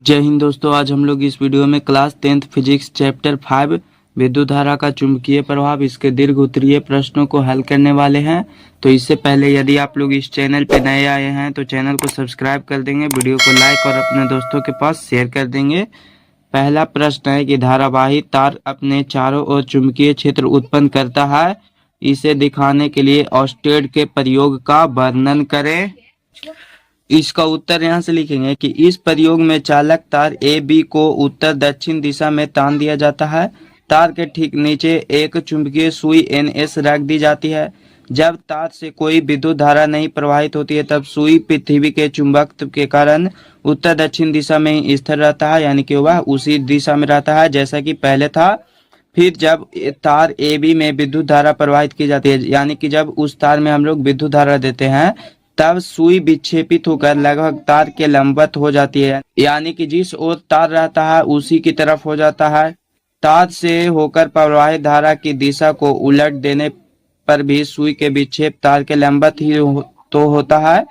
जय हिंद दोस्तों। आज हम लोग इस वीडियो में क्लास 10th फिजिक्स चैप्टर 5 विद्युत धारा का चुंबकीय प्रभाव इसके दीर्घ उत्तरीय प्रश्नों को हल करने वाले हैं। तो इससे पहले यदि आप लोग इस चैनल पे नए आए हैं तो चैनल को सब्सक्राइब कर देंगे, वीडियो को लाइक और अपने दोस्तों के पास शेयर कर देंगे। पहला प्रश्न है कि धारावाही तार अपने चारों ओर चुंबकीय क्षेत्र उत्पन्न करता है, इसे दिखाने के लिए ऑस्टेड के प्रयोग का वर्णन करें। इसका उत्तर यहाँ से लिखेंगे कि इस प्रयोग में चालक तार ए बी को उत्तर दक्षिण दिशा में तान दिया जाता है। तार के ठीक नीचे एक चुंबकीय सुई NS रख दी जाती है। जब तार से कोई विद्युत धारा नहीं प्रवाहित होती है तब सुई पृथ्वी के चुंबकत्व के कारण उत्तर दक्षिण दिशा में ही स्थिर रहता है, यानी कि वह उसी दिशा में रहता है जैसा कि पहले था। फिर जब तार ए बी में विद्युत धारा प्रवाहित की जाती है, यानी कि जब उस तार में हम लोग विद्युत धारा देते हैं तब सुई विक्षेपित होकर लगभग तार के लंबवत हो जाती है, यानी कि जिस ओर तार रहता है उसी की तरफ हो जाता है। तार से होकर प्रवाहित धारा की दिशा को उलट देने पर भी सुई के विक्षेप तार के लंबवत ही तो होता है,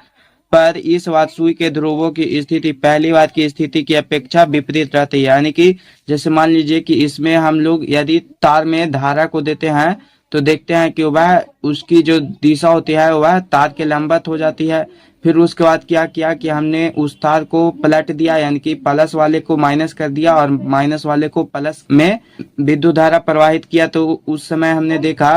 पर इस बार सुई के ध्रुवों की स्थिति पहली बार की स्थिति की अपेक्षा विपरीत रहती है। यानी कि जैसे मान लीजिए कि इसमें हम लोग यदि तार में धारा को देते हैं तो देखते हैं कि वह उसकी जो दिशा होती है वह तार के लंबवत हो जाती है। फिर उसके बाद क्या किया कि हमने उस तार को पलट दिया, यानी कि प्लस वाले को माइनस कर दिया और माइनस वाले को प्लस में विद्युत धारा प्रवाहित किया। तो उस समय हमने देखा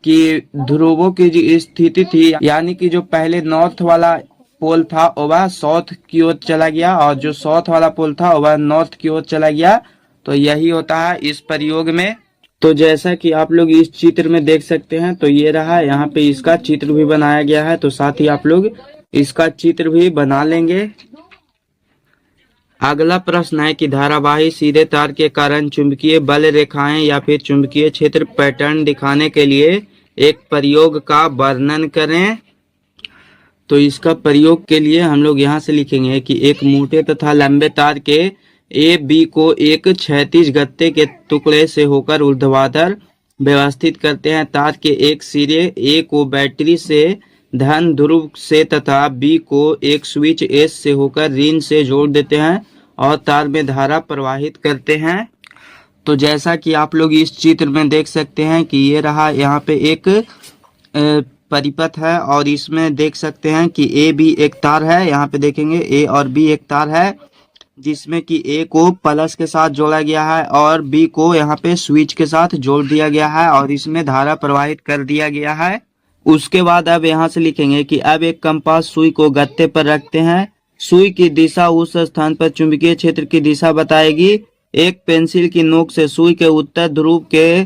कि ध्रुवों की जो स्थिति थी, यानी कि जो पहले नॉर्थ वाला पोल था वह साउथ की ओर चला गया और जो साउथ वाला पोल था वह नॉर्थ की ओर चला गया। तो यही होता है इस प्रयोग में। तो जैसा कि आप लोग इस चित्र में देख सकते हैं, तो ये रहा, यहाँ पे इसका चित्र भी बनाया गया है, तो साथ ही आप लोग इसका चित्र भी बना लेंगे। अगला प्रश्न है कि धारावाही सीधे तार के कारण चुंबकीय बल रेखाएं या फिर चुंबकीय क्षेत्र पैटर्न दिखाने के लिए एक प्रयोग का वर्णन करें। तो इसका प्रयोग के लिए हम लोग यहाँ से लिखेंगे कि एक मोटे तथा लंबे तार के ए बी को एक क्षैतिज गत्ते के टुकड़े से होकर ऊर्ध्वाधर व्यवस्थित करते हैं। तार के एक सिरे ए को बैटरी से धन ध्रुव से तथा बी को एक स्विच एस से होकर ऋण से जोड़ देते हैं और तार में धारा प्रवाहित करते हैं। तो जैसा कि आप लोग इस चित्र में देख सकते हैं कि ये रहा, यहाँ पे एक परिपथ है और इसमें देख सकते हैं कि ए बी एक तार है। यहाँ पे देखेंगे ए और बी एक तार है जिसमें कि ए को प्लस के साथ जोड़ा गया है और बी को यहाँ पे स्विच के साथ जोड़ दिया गया है और इसमें धारा प्रवाहित कर दिया गया है। उसके बाद अब यहाँ से लिखेंगे कि अब एक कंपास सुई को गत्ते पर रखते हैं। सुई की दिशा उस स्थान पर चुंबकीय क्षेत्र की दिशा बताएगी। एक पेंसिल की नोक से सुई के उत्तर ध्रुव के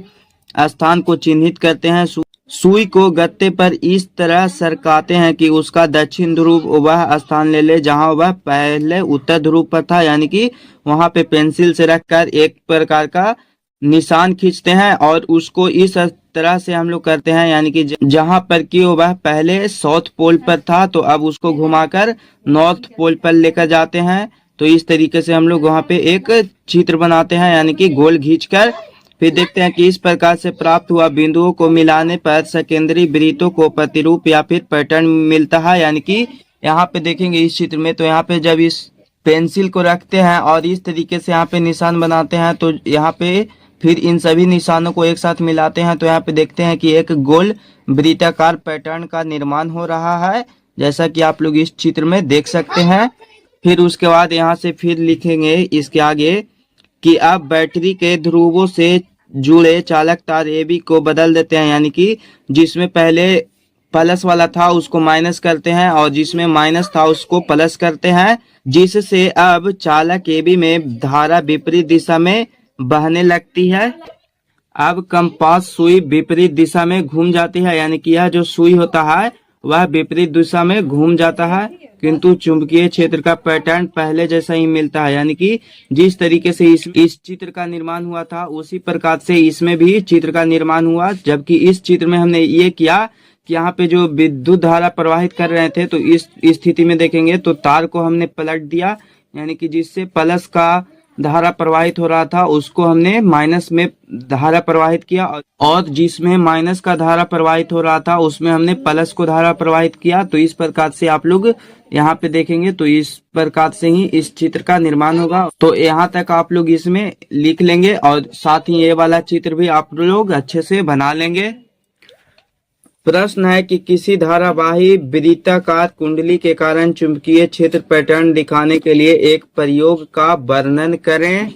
स्थान को चिन्हित करते हैं। सुई को गत्ते पर इस तरह सरकाते हैं कि उसका दक्षिण ध्रुव वह स्थान ले ले जहां वह पहले उत्तर ध्रुव पर था, यानी कि वहां पे पेंसिल से रखकर एक प्रकार का निशान खींचते हैं और उसको इस तरह से हम लोग करते हैं, यानी कि जहां पर कि वह पहले साउथ पोल पर था तो अब उसको घुमाकर नॉर्थ पोल पर लेकर जाते हैं। तो इस तरीके से हम लोग वहां पे एक चित्र बनाते हैं, यानी कि गोल खींचकर। फिर देखते हैं कि इस प्रकार से प्राप्त हुआ बिंदुओं को मिलाने पर सेकेंडरी वृत्तों को प्रतिरूप या फिर पैटर्न मिलता है। यानी कि यहाँ पे देखेंगे इस चित्र में, तो यहाँ पे जब इस पेंसिल को रखते हैं और इस तरीके से यहाँ पे निशान बनाते हैं तो यहाँ पे फिर इन सभी निशानों को एक साथ मिलाते हैं तो यहाँ पे देखते हैं कि एक गोल वृत्ताकार पैटर्न का निर्माण हो रहा है, जैसा कि आप लोग इस चित्र में देख सकते हैं। फिर उसके बाद यहाँ से फिर लिखेंगे इसके आगे कि अब बैटरी के ध्रुवों से जुड़े चालक तार ए बी को बदल देते हैं, यानी कि जिसमें पहले प्लस वाला था उसको माइनस करते हैं और जिसमें माइनस था उसको प्लस करते हैं, जिससे अब चालक ए बी में धारा विपरीत दिशा में बहने लगती है। अब कंपास सुई विपरीत दिशा में घूम जाती है, यानी कि यह जो सुई होता है वह विपरीत दिशा में घूम जाता है, किंतु चुंबकीय क्षेत्र का पैटर्न पहले जैसा ही मिलता है। यानी कि जिस तरीके से इस चित्र का निर्माण हुआ था उसी प्रकार से इसमें भी चित्र का निर्माण हुआ, जबकि इस चित्र में हमने ये किया कि यहाँ पे जो विद्युत धारा प्रवाहित कर रहे थे तो इस स्थिति में देखेंगे तो तार को हमने पलट दिया, यानी कि जिससे प्लस का धारा प्रवाहित हो रहा था उसको हमने माइनस में धारा प्रवाहित किया, और जिसमें माइनस का धारा प्रवाहित हो रहा था उसमें हमने प्लस को धारा प्रवाहित किया। तो इस प्रकार से आप लोग यहाँ पे देखेंगे तो इस प्रकार से ही इस चित्र का निर्माण होगा। तो यहाँ तक आप लोग इसमें लिख लेंगे और साथ ही ये वाला चित्र भी आप लोग अच्छे से बना लेंगे। प्रश्न है कि किसी धारावाही वृत्ताकार कुंडली के कारण चुंबकीय क्षेत्र पैटर्न दिखाने के लिए एक प्रयोग का वर्णन करें।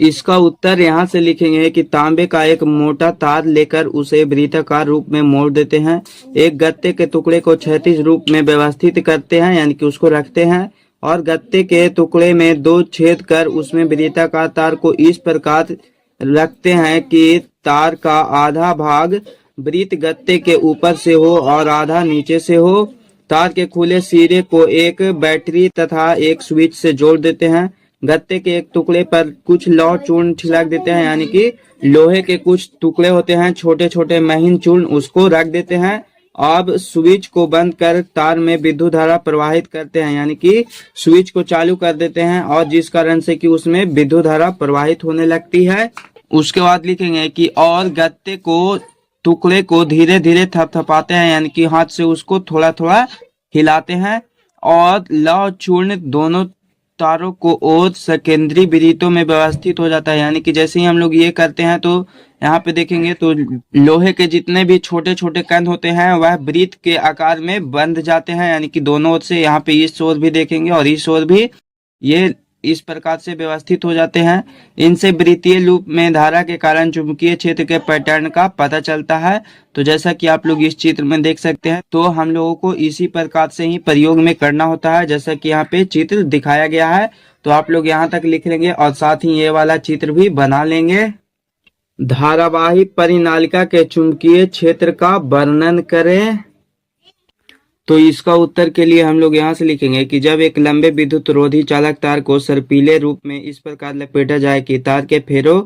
इसका उत्तर यहाँ से लिखेंगे कि तांबे का एक मोटा तार लेकर उसे वृत्ताकार रूप में मोड़ देते हैं, एक गत्ते के टुकड़े को क्षैतिज रूप में व्यवस्थित करते हैं यानी कि उसको रखते हैं, और गत्ते के टुकड़े में 2 छेद कर उसमें वृत्ताकार तार को इस प्रकार रखते हैं कि तार का आधा भाग वृत्त गत्ते के ऊपर से हो और आधा नीचे से हो। तार के खुले सिरे को एक बैटरी तथा एक स्विच से जोड़ देते हैं। गत्ते के एक टुकड़े पर कुछ लौह चूर्ण छिड़क देते हैं यानी कि लोहे के कुछ टुकड़े होते हैं छोटे छोटे महीन चूर्ण, उसको रख देते हैं। अब स्विच को बंद कर तार में विद्युत धारा प्रवाहित करते हैं यानी कि स्विच को चालू कर देते हैं, और जिस कारण से कि उसमें विद्युत धारा प्रवाहित होने लगती है। उसके बाद लिखेंगे कि और गत्ते को टुकड़े को धीरे धीरे थपथपाते हैं यानी कि हाथ से उसको थोड़ा थोड़ा हिलाते हैं, और लौह चूर्ण दोनों तारों को और सेकेंडरी वृत्तों में व्यवस्थित हो जाता है यानी कि जैसे ही हम लोग ये करते हैं तो यहाँ पे देखेंगे तो लोहे के जितने भी छोटे छोटे कण होते हैं वह वृत्त के आकार में बंध जाते हैं यानी कि दोनों ओर से, यहाँ पे इस ओर भी देखेंगे और इस ओर भी, ये इस प्रकार से व्यवस्थित हो जाते हैं। इनसे वृत्तीय लूप में धारा के कारण चुंबकीय क्षेत्र के पैटर्न का पता चलता है। तो जैसा कि आप लोग इस चित्र में देख सकते हैं, तो हम लोगों को इसी प्रकार से ही प्रयोग में करना होता है जैसा कि यहाँ पे चित्र दिखाया गया है। तो आप लोग यहाँ तक लिख लेंगे और साथ ही ये वाला चित्र भी बना लेंगे। धारावाही परिनालिका के चुंबकीय क्षेत्र का वर्णन करें। तो इसका उत्तर के लिए हम लोग यहाँ से लिखेंगे कि जब एक लंबे विद्युत रोधी चालक तार को सर्पीले रूप में इस प्रकार लपेटा जाए कि तार के फेरों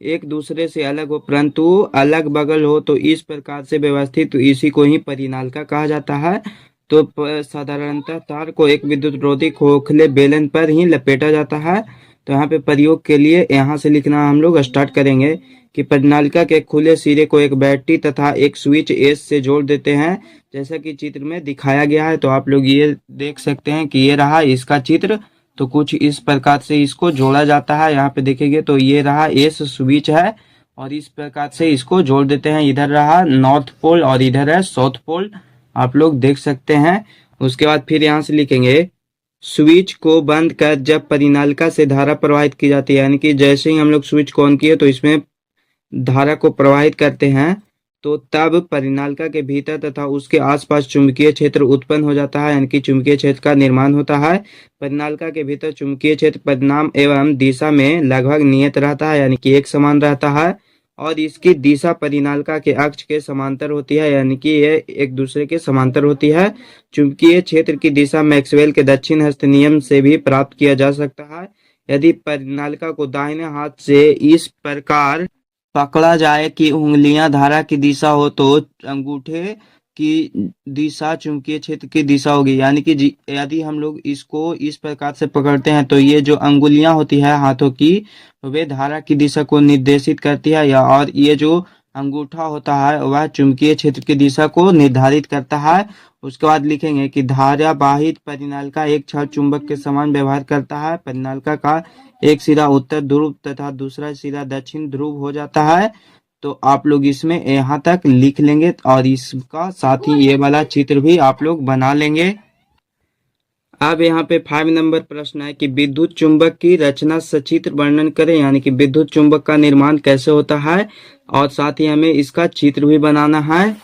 एक दूसरे से अलग हो परंतु अलग बगल हो, तो इस प्रकार से व्यवस्थित, तो इसी को ही परिनालिका कहा जाता है। तो साधारणतः तार को एक विद्युत रोधी खोखले बेलन पर ही लपेटा जाता है। तो यहाँ पे प्रयोग के लिए यहाँ से लिखना हम लोग स्टार्ट करेंगे कि परिनालिका के खुले सिरे को एक बैटरी तथा एक स्विच एस से जोड़ देते हैं जैसा कि चित्र में दिखाया गया है। तो आप लोग ये देख सकते हैं कि ये रहा इसका चित्र। तो कुछ इस प्रकार से इसको जोड़ा जाता है। यहाँ पे देखेंगे तो ये रहा एस स्विच है और इस प्रकार से इसको जोड़ देते हैं। इधर रहा नॉर्थ पोल और इधर है साउथ पोल, आप लोग देख सकते हैं। उसके बाद फिर यहाँ से लिखेंगे स्विच को बंद कर जब परिनालिका से धारा प्रवाहित की जाती है, यानी कि जैसे ही हम लोग स्विच को ऑन किए तो इसमें धारा को प्रवाहित करते हैं, तो तब परिनालिका के भीतर तथा उसके आसपास चुंबकीय क्षेत्र उत्पन्न हो जाता है, यानी कि चुंबकीय क्षेत्र का निर्माण होता है। परिनालिका के भीतर चुंबकीय क्षेत्र परिमाण एवं दिशा में लगभग नियत रहता है, यानी कि एक समान रहता है, और इसकी दिशा परिनालिका के अक्ष के समांतर होती है, यानी कि ये एक दूसरे के समांतर होती है। चुंबकीय क्षेत्र की दिशा मैक्सवेल के दक्षिण हस्त नियम से भी प्राप्त किया जा सकता है। यदि परिनालिका को दाहिने हाथ से इस प्रकार पकड़ा जाए कि उंगलियां धारा की दिशा हो, तो अंगूठे की दिशा चुंबकीय क्षेत्र की दिशा होगी। यानी कि यदि हम लोग इसको इस प्रकार से पकड़ते हैं तो ये जो अंगुलियां होती है हाथों की, वे धारा की दिशा को निर्देशित करती है, या और ये जो अंगूठा होता है वह चुंबकीय क्षेत्र की दिशा को निर्धारित करता है। उसके बाद लिखेंगे कि धारावाहित परिनालिका एक क्षण चुंबक के समान व्यवहार करता है। परिनालिका का एक सिरा उत्तर ध्रुव तथा दूसरा सिरा दक्षिण ध्रुव हो जाता है। तो आप लोग इसमें यहाँ तक लिख लेंगे और इसका साथ ही ये वाला चित्र भी आप लोग बना लेंगे। अब यहाँ पे 5 नंबर प्रश्न है कि विद्युत चुंबक की रचना सचित्र वर्णन करें, यानी कि विद्युत चुंबक का निर्माण कैसे होता है, और साथ ही हमें इसका चित्र भी बनाना है।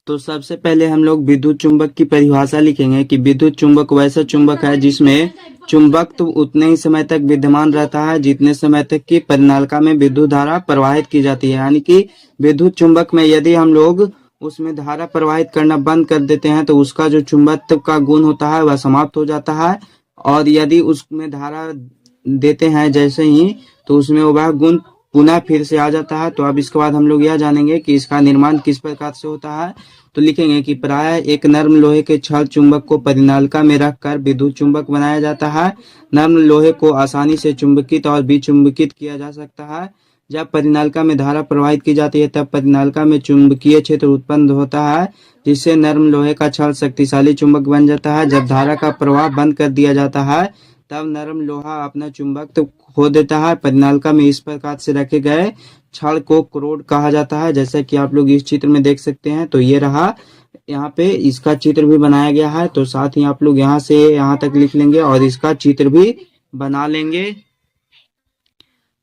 तो सबसे पहले हम लोग विद्युत चुंबक की परिभाषा लिखेंगे कि विद्युत चुंबक वैसा चुंबक है जिसमें चुंबक तो उतने ही समय तक विद्यमान रहता है जितने समय तक की परिनालिका में विद्युत धारा प्रवाहित की जाती है। यानी कि विद्युत चुंबक में यदि हम लोग उसमें धारा प्रवाहित करना बंद कर देते हैं तो उसका जो चुंबकत्व का गुण होता है वह समाप्त हो जाता है, और यदि उसमें धारा देते हैं जैसे ही, तो उसमें वह गुण पुनः फिर से आ जाता है। तो अब इसके बाद हम लोग यह जानेंगे कि इसका निर्माण किस प्रकार से होता है। तो लिखेंगे कि प्राय एक नर्म लोहे के छड़ चुंबक को परिनालिका में रखकर विद्युत चुंबक बनाया जाता है। नर्म लोहे को आसानी से चुंबकित और विचुंबकित किया जा सकता है। जब परिनालिका में धारा प्रवाहित की जाती है तब परिनालिका में चुंबकीय क्षेत्र उत्पन्न होता है, जिससे नर्म लोहे का छड़ शक्तिशाली चुंबक बन जाता है। जब धारा का प्रवाह बंद कर दिया जाता है तब नरम लोहा अपना चुंबक तो खो देता है। परिनालिका में इस प्रकार से रखे गए छड़ को क्रोड कहा जाता है, जैसा कि आप लोग इस चित्र में देख सकते हैं। तो ये रहा, यहाँ पे इसका चित्र भी बनाया गया है। तो साथ ही आप लोग यहाँ से यहाँ तक लिख लेंगे और इसका चित्र भी बना लेंगे।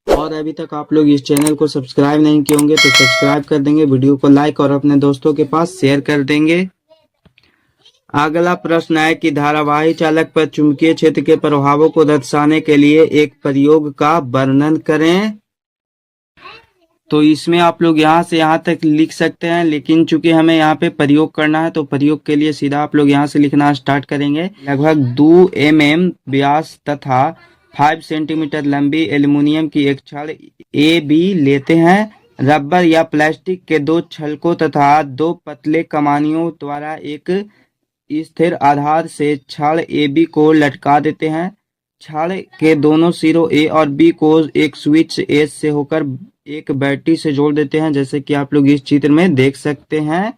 और अभी तक आप लोग इस चैनल को सब्सक्राइब नहीं किए होंगे तो सब्सक्राइब कर देंगे, वीडियो को लाइक और अपने दोस्तों के पास शेयर कर देंगे। अगला प्रश्न है कि धारावाही चालक पर चुंबकीय क्षेत्र के प्रभावों को दर्शाने के लिए एक प्रयोग का वर्णन करें। तो इसमें आप लोग यहाँ से यहाँ तक लिख सकते हैं, लेकिन चूंकि हमें यहाँ पे प्रयोग करना है तो प्रयोग के लिए सीधा आप लोग यहाँ से लिखना स्टार्ट करेंगे। लगभग 2 mm व्यास तथा 5 सेंटीमीटर लंबी एल्युमिनियम की एक छड़ AB लेते हैं। रबर या प्लास्टिक के 2 छलकों तथा 2 पतले कमानियों द्वारा एक स्थिर आधार से छड़ AB को लटका देते हैं। छड़ के दोनों सिरों A और B को एक स्विच S से होकर एक बैटरी से जोड़ देते हैं, जैसे कि आप लोग इस चित्र में देख सकते हैं।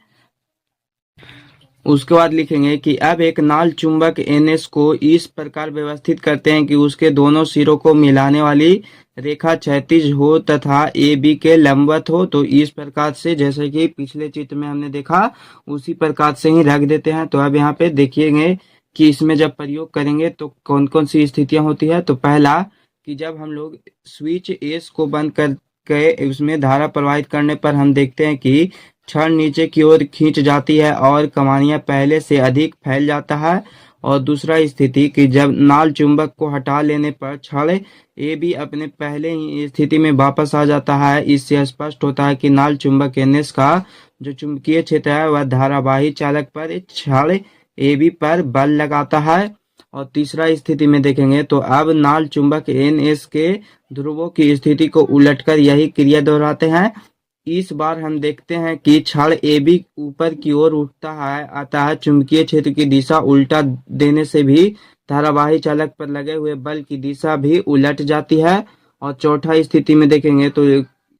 उसके बाद लिखेंगे कि अब एक नाल चुंबक NS को इस प्रकार व्यवस्थित करते हैं कि उसके दोनों सिरों को मिलाने वाली रेखा क्षैतिज हो तथा AB के लंबवत हो। तो इस प्रकार से, जैसे कि पिछले चित्र में हमने देखा, उसी प्रकार से ही रख देते हैं। तो अब यहाँ पे देखिएंगे कि इसमें जब प्रयोग करेंगे तो कौन कौन सी स्थितियां होती है। तो पहला कि जब हम लोग स्विच S को बंद करके उसमें धारा प्रवाहित करने पर हम देखते हैं कि छड़ नीचे की ओर खींच जाती है और कमानियां पहले से अधिक फैल जाता है। और दूसरा स्थिति कि जब नाल चुंबक को हटा लेने पर छड़ AB अपने पहले ही स्थिति में वापस आ जाता है। इससे स्पष्ट होता है कि नाल चुंबक NS का जो चुंबकीय क्षेत्र है वह धारावाही चालक पर छड़ AB पर बल लगाता है। और तीसरा स्थिति में देखेंगे तो अब नाल चुंबक NS के ध्रुवों की स्थिति को उलटकर यही क्रिया दोहराते हैं। इस बार हम देखते हैं कि छड़ AB ऊपर की ओर उठता है, अतः चुंबकीय क्षेत्र की दिशा उल्टा देने से भी धारावाही चालक पर लगे हुए बल की दिशा भी उलट जाती है। और चौथा स्थिति में देखेंगे तो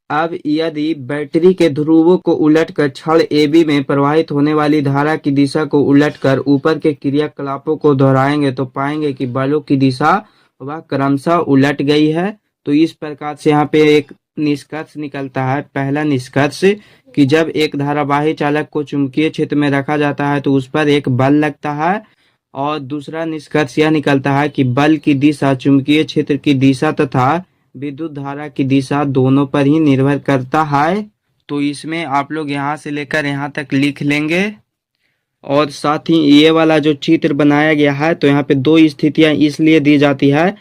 अब यदि बैटरी के ध्रुवों को उलटकर छड़ AB में प्रवाहित होने वाली धारा की दिशा को उलटकर ऊपर के क्रियाकलापों को दोहराएंगे तो पाएंगे कि बलों की दिशा वह क्रमशः उलट गई है। तो इस प्रकार से यहाँ पे एक निष्कर्ष निकलता है। पहला निष्कर्ष कि जब एक धारावाही चालक को चुंबकीय क्षेत्र में रखा जाता है तो उस पर एक बल लगता है। और दूसरा निष्कर्ष यह निकलता है कि बल की दिशा चुंबकीय क्षेत्र की दिशा तथा विद्युत धारा की दिशा दोनों पर ही निर्भर करता है। तो इसमें आप लोग यहाँ से लेकर यहाँ तक लिख लेंगे। और साथ ही ये वाला जो चित्र बनाया गया है तो यहाँ पे 2 स्थितियां इसलिए दी जाती है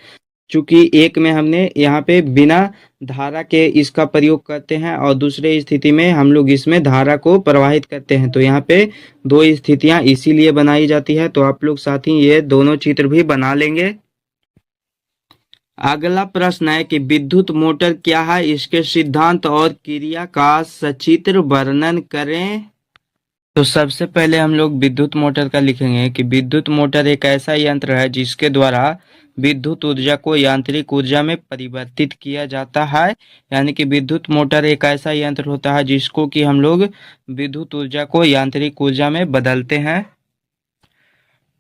चूंकि एक में हमने यहाँ पे बिना धारा के इसका प्रयोग करते हैं और दूसरे स्थिति में हम लोग इसमें धारा को प्रवाहित करते हैं। तो यहाँ पे 2 स्थितियां इसीलिए बनाई जाती है। तो आप लोग साथ ही ये दोनों चित्र भी बना लेंगे। अगला प्रश्न है कि विद्युत मोटर क्या है, इसके सिद्धांत और क्रिया का सचित्र वर्णन करें। तो सबसे पहले हम लोग विद्युत मोटर का लिखेंगे कि विद्युत मोटर एक ऐसा यंत्र है जिसके द्वारा विद्युत ऊर्जा को यांत्रिक ऊर्जा में परिवर्तित किया जाता है। यानी कि विद्युत मोटर एक ऐसा यंत्र होता है जिसको कि हम लोग विद्युत ऊर्जा को यांत्रिक ऊर्जा में बदलते हैं।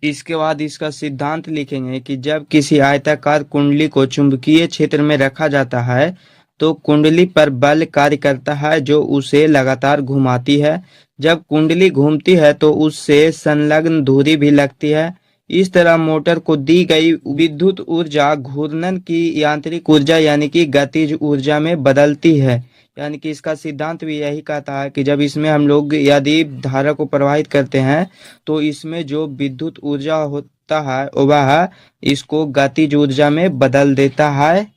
इसके बाद इसका सिद्धांत लिखेंगे कि जब किसी आयताकार कुंडली को चुंबकीय क्षेत्र में रखा जाता है तो कुंडली पर बल कार्य करता है जो उसे लगातार घुमाती है। जब कुंडली घूमती है तो उससे संलग्न धुरी भी लगती है। इस तरह मोटर को दी गई विद्युत ऊर्जा घूर्णन की यांत्रिक ऊर्जा यानी कि गतिज ऊर्जा में बदलती है। यानी कि इसका सिद्धांत भी यही कहता है कि जब इसमें हम लोग यदि धारा को प्रवाहित करते हैं तो इसमें जो विद्युत ऊर्जा होता है वह इसको गतिज ऊर्जा में बदल देता है।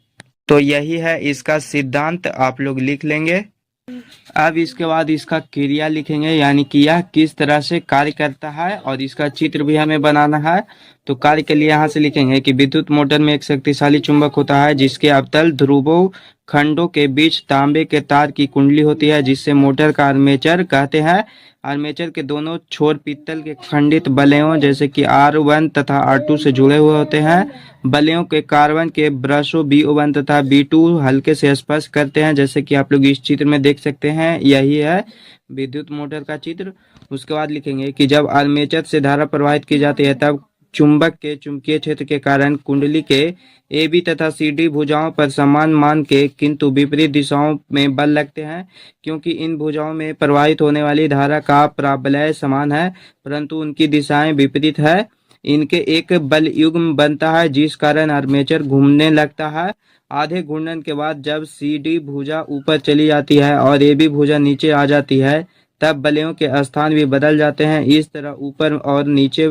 तो यही है इसका सिद्धांत, आप लोग लिख लेंगे। अब इसके बाद इसका क्रिया लिखेंगे, यानी कि यह किस तरह से कार्य करता है, और इसका चित्र भी हमें बनाना है। तो कार्य के लिए यहाँ से लिखेंगे कि विद्युत मोटर में एक शक्तिशाली चुंबक होता है जिसके अवतल ध्रुवों खंडों के बीच तांबे के तार की कुंडली होती है जिससे मोटर का आर्मेचर कहते हैं। आर्मेचर के दोनों छोर पीतल के खंडित बल्लियों जैसे कि R1 तथा R2 से जुड़े हुए होते हैं। बल्लियों के कार्बन के ब्रशों BO1 तथा B2 हल्के से स्पर्श करते हैं, जैसे कि आप लोग इस चित्र में देख सकते हैं। यही है विद्युत मोटर का चित्र। उसके बाद लिखेंगे कि जब आर्मेचर से धारा प्रवाहित की जाती है तब चुंबक के चुंबकीय क्षेत्र के कारण कुंडली के AB तथा CD भुजाओं पर समान मान के किंतु विपरीत दिशाओं में बल लगते हैं। क्योंकि इन भुजाओं में प्रवाहित होने वाली धारा का प्राबल्य समान है परंतु उनकी दिशाएं विपरीत है, इनके एक बल युग्म बनता है जिस कारण आर्मेचर घूमने लगता है। आधे घूर्णन के बाद जब CD भुजा ऊपर चली जाती है और AB भुजा नीचे आ जाती है तब बल्लियों के स्थान भी बदल जाते हैं। इस तरह ऊपर और नीचे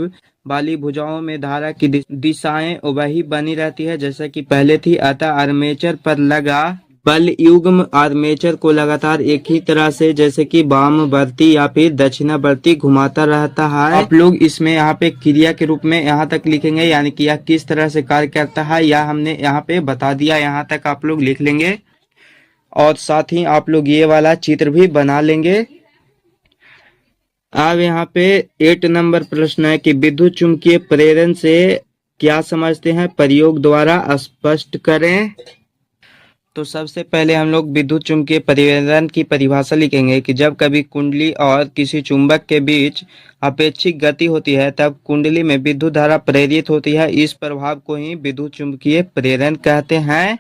वाली भुजाओं में धारा की दिशाएं वही बनी रहती है जैसा कि पहले थी। अतः आर्मेचर पर लगा बल युग्म आर्मेचर को लगातार एक ही तरह से जैसे कि वामवर्ती या फिर दक्षिणावर्ती घुमाता रहता है। आप लोग इसमें यहाँ पे क्रिया के रूप में यहाँ तक लिखेंगे, यानी कि यह किस तरह से कार्य करता है यह हमने यहाँ पे बता दिया। यहाँ तक आप लोग लिख लेंगे और साथ ही आप लोग ये वाला चित्र भी बना लेंगे। अब यहाँ पे 8 नंबर प्रश्न है कि विद्युत चुंबकीय प्रेरण से क्या समझते हैं, प्रयोग द्वारा स्पष्ट करें। तो सबसे पहले हम लोग विद्युत चुंबकीय प्रेरण की परिभाषा लिखेंगे कि जब कभी कुंडली और किसी चुंबक के बीच अपेक्षिक गति होती है तब कुंडली में विद्युत धारा प्रेरित होती है। इस प्रभाव को ही विद्युत चुंबकीय प्रेरण कहते हैं।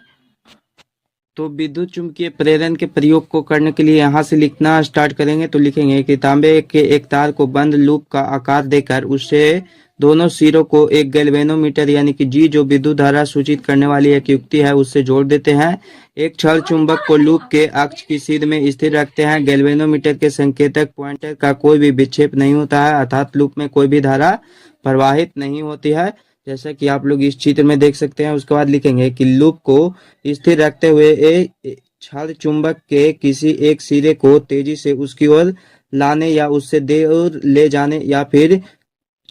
तो विद्युत चुंबकीय प्रेरण के प्रयोग को करने के लिए यहाँ से लिखना स्टार्ट करेंगे। तो लिखेंगे कि तांबे के एक तार को बंद लूप का आकार देकर उससे दोनों सिरों को एक गैल्वेनोमीटर यानी कि G जो विद्युत धारा सूचित करने वाली एक युक्ति है उससे जोड़ देते हैं। एक छड़ चुंबक को लूप के अक्ष की सीध में स्थिर रखते हैं। गैल्वेनोमीटर के संकेतक पॉइंटर का कोई भी विक्षेप नहीं होता है अर्थात लूप में कोई भी धारा प्रवाहित नहीं होती है, जैसा कि आप लोग इस चित्र में देख सकते हैं। उसके बाद लिखेंगे कि लूप को स्थिर रखते हुए एक छड़ चुंबक के किसी एक सिरे को तेजी से उसकी ओर लाने या उससे दूर ले जाने या फिर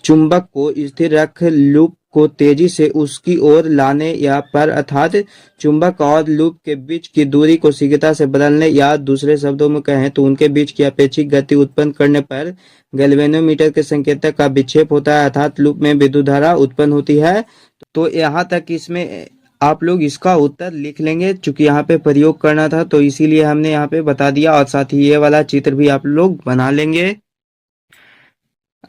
चुंबक को स्थिर रख लूप को तेजी से उसकी ओर लाने या पर अर्थात चुंबक और लूप के बीच की दूरी को शीघ्रता से बदलने या दूसरे शब्दों में कहें तो उनके बीच की अपेक्षिक गति उत्पन्न करने पर गैल्वेनोमीटर के संकेतक का विक्षेप होता है अर्थात लूप में विद्युत धारा उत्पन्न होती है। तो यहाँ तक इसमें आप लोग इसका उत्तर लिख लेंगे। चूंकि यहाँ पे प्रयोग करना था तो इसीलिए हमने यहाँ पे बता दिया और साथ ही ये वाला चित्र भी आप लोग बना लेंगे।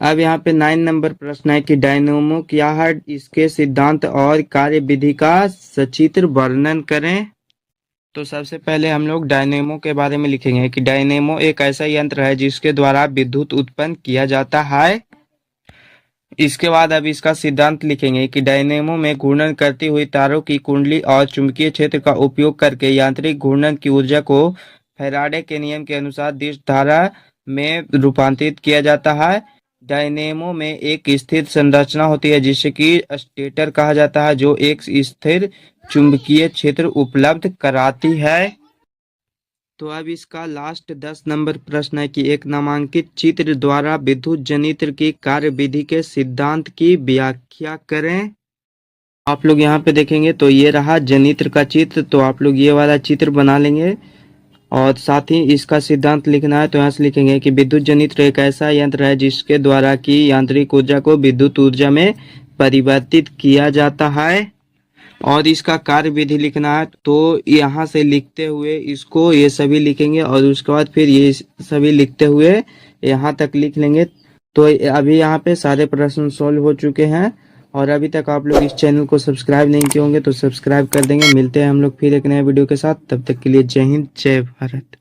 अब यहाँ पे 9 नंबर प्रश्न है कि डायनेमो क्या है, इसके सिद्धांत और कार्य विधि का सचित्र वर्णन करें। तो सबसे पहले हम लोग डायनेमो के बारे में लिखेंगे कि डायनेमो एक ऐसा यंत्र है जिसके द्वारा विद्युत उत्पन्न किया जाता है। इसके बाद अब इसका सिद्धांत लिखेंगे कि डायनेमो में घूर्णन करती हुई तारों की कुंडली और चुंबकीय क्षेत्र का उपयोग करके यांत्रिक घूर्णन की ऊर्जा को फैराडे के नियम के अनुसार दिश धारा में रूपांतरित किया जाता है। डायनेमो में एक स्थिर संरचना होती है जिसे कि स्टेटर कहा जाता है जो एक स्थिर चुंबकीय क्षेत्र उपलब्ध कराती है। तो अब इसका लास्ट 10 नंबर प्रश्न है कि एक नामांकित चित्र द्वारा विद्युत जनित्र की कार्य विधि के सिद्धांत की व्याख्या करें। आप लोग यहाँ पे देखेंगे तो ये रहा जनित्र का चित्र, तो आप लोग ये वाला चित्र बना लेंगे और साथ ही इसका सिद्धांत लिखना है। तो यहाँ से लिखेंगे कि विद्युत जनित्र एक ऐसा यंत्र है जिसके द्वारा की यांत्रिक ऊर्जा को विद्युत ऊर्जा में परिवर्तित किया जाता है। और इसका कार्य विधि लिखना है तो यहाँ से लिखते हुए इसको ये सभी लिखेंगे और उसके बाद फिर ये सभी लिखते हुए यहाँ तक लिख लेंगे। तो अभी यहाँ पे सारे प्रश्न सॉल्व हो चुके हैं और अभी तक आप लोग इस चैनल को सब्सक्राइब नहीं किए होंगे तो सब्सक्राइब कर देंगे। मिलते हैं हम लोग फिर एक नए वीडियो के साथ, तब तक के लिए जय हिंद जय भारत।